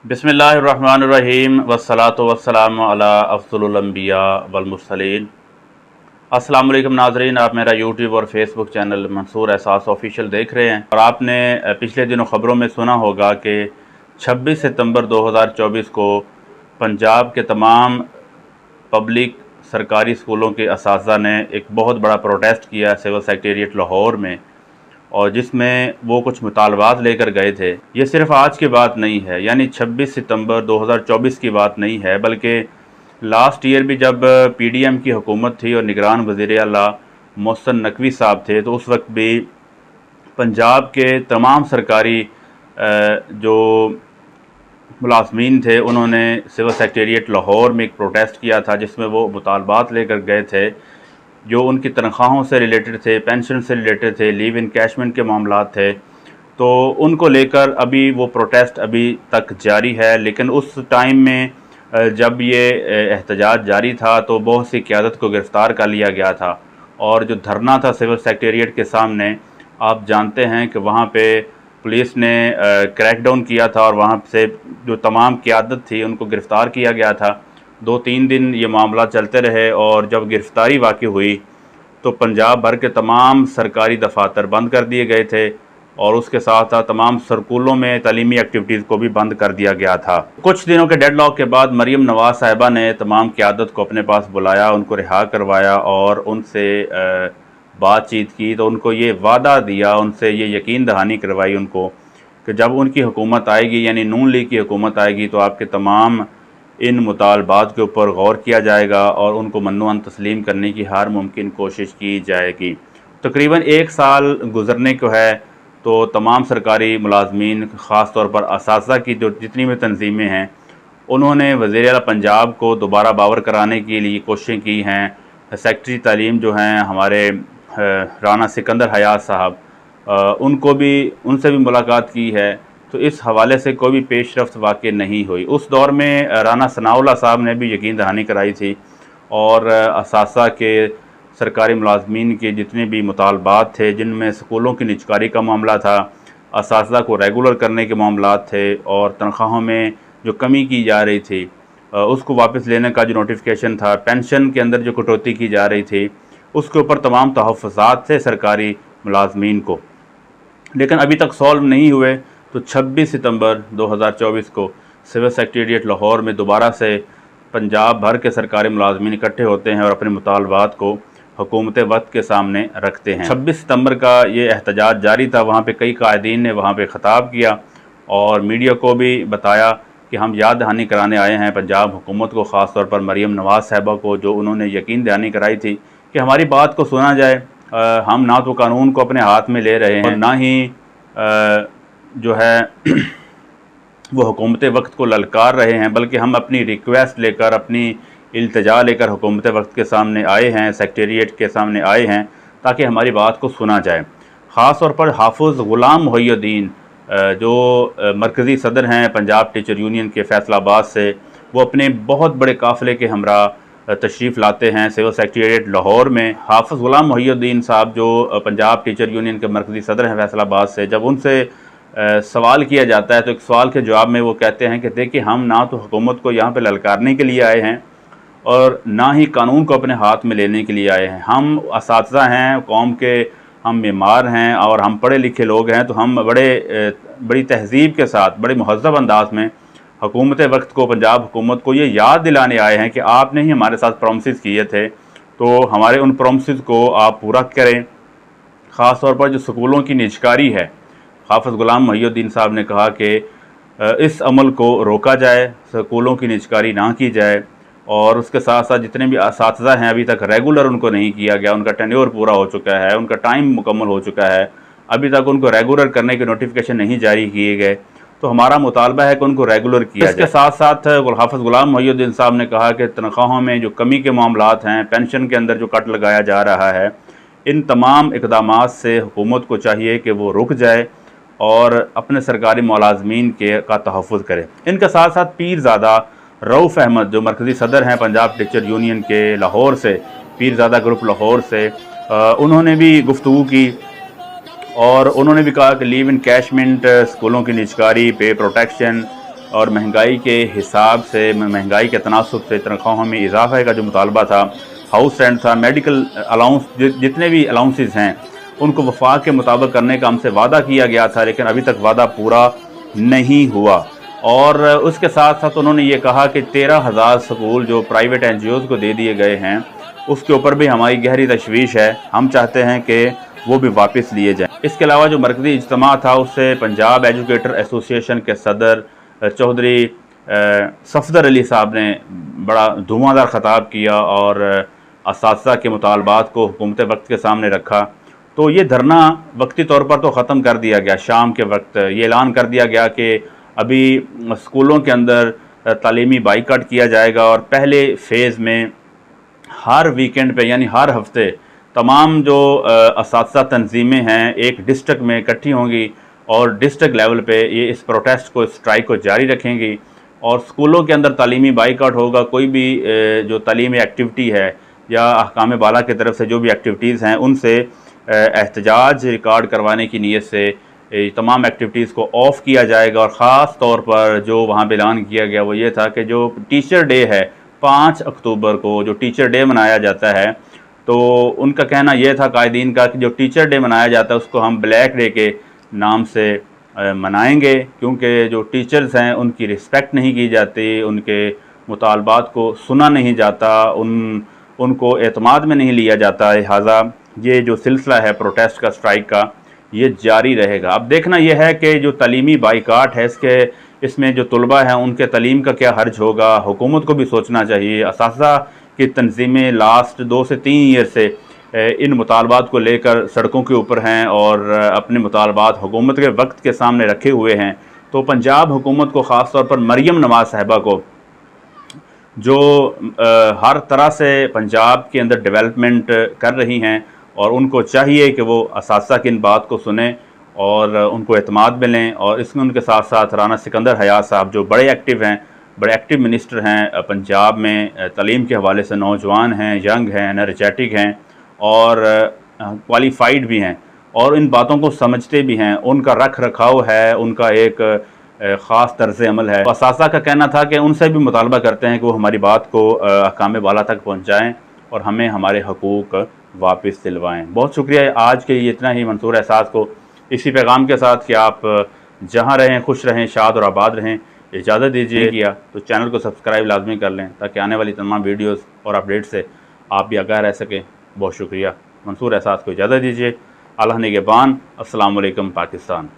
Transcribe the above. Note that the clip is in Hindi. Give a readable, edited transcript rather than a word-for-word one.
बिस्मिल्लाहिर्रहमानिर्रहीम वस्सलातु वस्सलामु अला अफ़ज़लुल अंबिया वल मुरसलीन। अस्सलाम वालेकुम नाज़रीन, आप मेरा यूट्यूब और फेसबुक चैनल मंसूर एहसास ऑफिशियल देख रहे हैं। और आपने पिछले दिनों ख़बरों में सुना होगा कि 26 सितंबर 2024 को पंजाब के तमाम पब्लिक सरकारी स्कूलों के असातिज़ा ने एक बहुत बड़ा प्रोटेस्ट किया सिविल सेक्रेटेरिएट लाहौर में, और जिसमें वो कुछ मुतालबात लेकर गए थे। ये सिर्फ आज की बात नहीं है, यानी 26 सितंबर 2024 की बात नहीं है, बल्कि लास्ट ईयर भी जब पीडीएम की हुकूमत थी और निगरान वज़ीर आला मोहसिन नकवी साहब थे, तो उस वक्त भी पंजाब के तमाम सरकारी जो मुलाजमीन थे उन्होंने सिविल सेक्रेटेरिएट लाहौर में एक प्रोटेस्ट किया था, जिसमें वो मुतालबात लेकर गए थे जो उनकी तनख्वाहों से रिलेटेड थे, पेंशन से रिलेटेड थे, लीव इनकैशमेंट के मामलात थे। तो उनको लेकर अभी वो प्रोटेस्ट अभी तक जारी है। लेकिन उस टाइम में जब ये एहतजाज जारी था तो बहुत सी क़यादत को गिरफ़्तार कर लिया गया था, और जो धरना था सिविल सेक्रेटेरिएट के सामने, आप जानते हैं कि वहाँ पे पुलिस ने क्रैकडाउन किया था और वहाँ से जो तमाम क़यादत थी उनको गिरफ़्तार किया गया था। 2-3 दिन ये मामला चलते रहे, और जब गिरफ़्तारी वाक़ई हुई तो पंजाब भर के तमाम सरकारी दफातर बंद कर दिए गए थे, और उसके साथ साथ तमाम स्कूलों में तालीमी एक्टिविटीज़ को भी बंद कर दिया गया था। कुछ दिनों के डेडलॉक के बाद मरीम नवाज़ साहिबा ने तमाम क़यादत को अपने पास बुलाया, उनको रिहा करवाया और उनसे बातचीत की। तो उनको ये वादा दिया, उनसे ये यकीन दहानी करवाई उनको कि जब उनकी हुकूमत आएगी, यानी नून लीग की हुकूमत आएगी, तो आपके तमाम इन मुतालबात के ऊपर गौर किया जाएगा और उनको मन्नो तस्लीम करने की हर मुमकिन कोशिश की जाएगी। तकरीबन 1 साल गुज़रने को है, तो तमाम सरकारी मुलाजमीन, ख़ास तौर पर असातिज़ा की जो जितनी भी तंजीमें हैं, उन्होंने वज़ीर आला पंजाब को दोबारा बावर कराने के लिए कोशिशें की हैं। सेक्रेटरी तालीम जो हैं हमारे राना सिकंदर हयात साहब, उनसे भी मुलाकात की है। तो इस हवाले से कोई भी पेशरफ्त वाक़ई नहीं हुई। उस दौर में राना सनाउल्लाह साहब ने भी यकीन दहानी कराई थी, और असातिज़ा के, सरकारी मुलाजमीन के जितने भी मुतालबात थे, जिनमें स्कूलों की निजकारी का मामला था, असातिज़ा को रेगुलर करने के मामलात थे, और तनख्वाहों में जो कमी की जा रही थी उसको वापस लेने का जो नोटिफिकेशन था, पेंशन के अंदर जो कटौती की जा रही थी, उसके ऊपर तमाम तहफ़्फ़ुज़ात थे सरकारी मुलाजमीन को, लेकिन अभी तक सॉल्व नहीं हुए। तो 26 सितंबर 2024 को सिविल सेक्रेटेरिएट लाहौर में दोबारा से पंजाब भर के सरकारी मुलाजमीन इकट्ठे होते हैं और अपने मुतालबात को हुकूमत वक्त के सामने रखते हैं। 26 सितंबर का ये एहतजाज जारी था। वहाँ पे कई कायदीन ने वहाँ पे ख़िताब किया और मीडिया को भी बताया कि हम याद दहानी कराने आए हैं पंजाब हुकूमत को, ख़ास तौर पर मरीम नवाज़ साहिबा को, जो उन्होंने यकीन दहानी कराई थी कि हमारी बात को सुना जाए। हम ना तो कानून को अपने हाथ में ले रहे हैं और ना ही जो है वो हुकूमत वक्त को ललकार रहे हैं, बल्कि हम अपनी रिक्वेस्ट लेकर, अपनी इल्तिजा लेकर हुकूमत वक्त के सामने आए हैं, सेक्रेटेरिएट के सामने आए हैं, ताकि हमारी बात को सुना जाए। ख़ास तौर पर हाफिज़ ग़ुलाम मुहिउद्दीन जो मरकज़ी सदर हैं पंजाब टीचर यूनियन के फैसलाबाद से, वो अपने बहुत बड़े काफ़िले के हमरा तशरीफ़ लाते हैं सिविल सेक्रेटेरिएट लाहौर में। हाफिज़ ग़ुलाम मुहिउद्दीन साहब जो पंजाब टीचर यूनियन के मरकज़ी सदर हैं फैसलाबाद से, जब उनसे सवाल किया जाता है तो एक सवाल के जवाब में वो कहते हैं कि देखिए, हम ना तो हुकूमत को यहाँ पे ललकारने के लिए आए हैं और ना ही कानून को अपने हाथ में लेने के लिए आए हैं। हम असातिज़ा हैं कौम के, हम मेमार हैं और हम पढ़े लिखे लोग हैं, तो हम बड़ी तहज़ीब के साथ, बड़े महज़्ज़ब अंदाज में हुकूमत वक्त को, पंजाब हुकूमत को ये याद दिलाने आए हैं कि आपने ही हमारे साथ प्रॉमिसेस किए थे, तो हमारे उन प्रॉमिसेस को आप पूरा करें। ख़ास तौर पर जो स्कूलों की निजकारी है, हाफिज़ ग़ुलाम मुहिउद्दीन साहब ने कहा कि इस अमल को रोका जाए, स्कूलों की निजकारी ना की जाए, और उसके साथ साथ जितने भी असातिज़ा हैं अभी तक रेगुलर उनको नहीं किया गया, उनका टेन्योर पूरा हो चुका है, उनका टाइम मुकम्मल हो चुका है, अभी तक उनको रेगुलर करने के नोटिफिकेशन नहीं जारी किए गए। तो हमारा मुतालबा है कि उनको रेगुलर किया जाए। इसके साथ साथ हाफिज़ ग़ुलाम मुहिउद्दीन साहब ने कहा कि तनख्वाहों में जो कमी के मामलात हैं, पेंशन के अंदर जो कट लगाया जा रहा है, इन तमाम इक़दामात से हुकूमत को चाहिए कि वो रुक जाए और अपने सरकारी मुलाजमीन का तहफ़्फ़ुज़ करे। इनके साथ साथ पीरज़ादा रऊफ़ अहमद जो मरकज़ी सदर हैं पंजाब टीचर यूनियन के लाहौर से, पीरज़ादा ग्रुप लाहौर से, उन्होंने भी गुफ्तगू की और उन्होंने भी कहा कि लीव इनकैशमेंट, स्कूलों की निजकारी, पे प्रोटेक्शन और महंगाई के हिसाब से, महंगाई के तनासुब से तनख्वाहों में इजाफे का जो मुतालबा था, हाउस रेंट था, मेडिकल अलाउंस, जितने भी अलाउंसेस हैं उनको वफाक के मुताबिक करने का हमसे वादा किया गया था, लेकिन अभी तक वादा पूरा नहीं हुआ। और उसके साथ साथ उन्होंने ये कहा कि 13,000 स्कूल जो प्राइवेट NGOs को दे दिए गए हैं उसके ऊपर भी हमारी गहरी तशवीश है। हम चाहते हैं कि वो भी वापस लिए जाएं। इसके अलावा जो मरकज़ी इज्तिमा था उससे पंजाब एजुकेटर एसोसिएशन के सदर चौधरी सफदर अली साहब ने बड़ा धुआंधार ख़ताब किया और असातिज़ा के मुतालबात को हुकूमत वक्त के सामने रखा। तो ये धरना वक्ती तौर पर तो ख़त्म कर दिया गया। शाम के वक्त ये ऐलान कर दिया गया कि अभी स्कूलों के अंदर तालीमी बाइकाट किया जाएगा और पहले फ़ेज़ में हर वीकेंड पे यानी हर हफ्ते तमाम जो असातिज़ा तंजीमें हैं एक डिस्ट्रिक्ट में इकट्ठी होंगी और डिस्ट्रिक्ट लेवल पे ये इस प्रोटेस्ट को, स्ट्राइक को जारी रखेंगी और स्कूलों के अंदर तालीमी बाइकाट होगा। कोई भी जो तालीमी एक्टिविटी है या अहकाम बाला की तरफ से जो भी एक्टिविटीज़ हैं उनसे एहतजाज रिकॉर्ड करवाने की नीयत से तमाम एक्टिविटीज़ को ऑफ़ किया जाएगा। और ख़ास तौर पर जो वहाँ पर ऐलान किया गया वो ये था कि जो टीचर डे है 5 अक्टूबर को जो टीचर डे मनाया जाता है, तो उनका कहना यह था कायदीन का कि जो टीचर डे मनाया जाता है उसको हम ब्लैक डे के नाम से मनाएंगे, क्योंकि जो टीचर्स हैं उनकी रिस्पेक्ट नहीं की जाती, उनके मुतालबात को सुना नहीं जाता, उनको एतमाद में नहीं लिया जाता। लिहाजा ये जो सिलसिला है प्रोटेस्ट का, स्ट्राइक का, ये जारी रहेगा। अब देखना यह है कि जो तालीमी बाइकाट है इसमें जो तलबा हैं उनके तालीम का क्या हर्ज होगा। हुकूमत को भी सोचना चाहिए। असातिज़ा की तंजीमें लास्ट 2 से 3 ईयर से इन मुतालबात को लेकर सड़कों के ऊपर हैं और अपने मुतालबात हुकूमत के वक्त के सामने रखे हुए हैं। तो पंजाब हुकूमत को ख़ास तौर पर मरियम नवाज़ साहिबा को, जो हर तरह से पंजाब के अंदर डेवलपमेंट कर रही हैं, और उनको चाहिए कि वो असातिज़ा की इन बात को सुने और उनको एतमाद में लें। और इसमें उनके साथ साथ राना सिकंदर हयात साहब जो बड़े एक्टिव हैं, बड़े एक्टिव मिनिस्टर हैं पंजाब में, तालीम के हवाले से नौजवान हैं, यंग हैं, एनर्जेटिक हैं और क्वालिफाइड भी हैं और इन बातों को समझते भी हैं। उनका रख रखाव है, उनका एक ख़ास तर्ज़ अमल है। असातिज़ा का कहना था कि उनसे भी मुतालबा करते हैं कि वो हमारी बात को अहकाम बाला तक पहुँचाएँ और हमें हमारे हकूक़ वापस दिलवाएँ। बहुत शुक्रिया। आज के लिए इतना ही। मंसूर एहसास को इसी पैगाम के साथ कि आप जहाँ रहें खुश रहें, शाद और आबाद रहें, इजाज़त दीजिए। किया तो चैनल को सब्सक्राइब लाजमी कर लें ताकि आने वाली तमाम वीडियोस और अपडेट से आप भी आगाह रह सकें। बहुत शुक्रिया। मंसूर एहसास को इजाज़त दीजिए। अल्लाह निगहबान। अस्सलाम वालेकुम पाकिस्तान।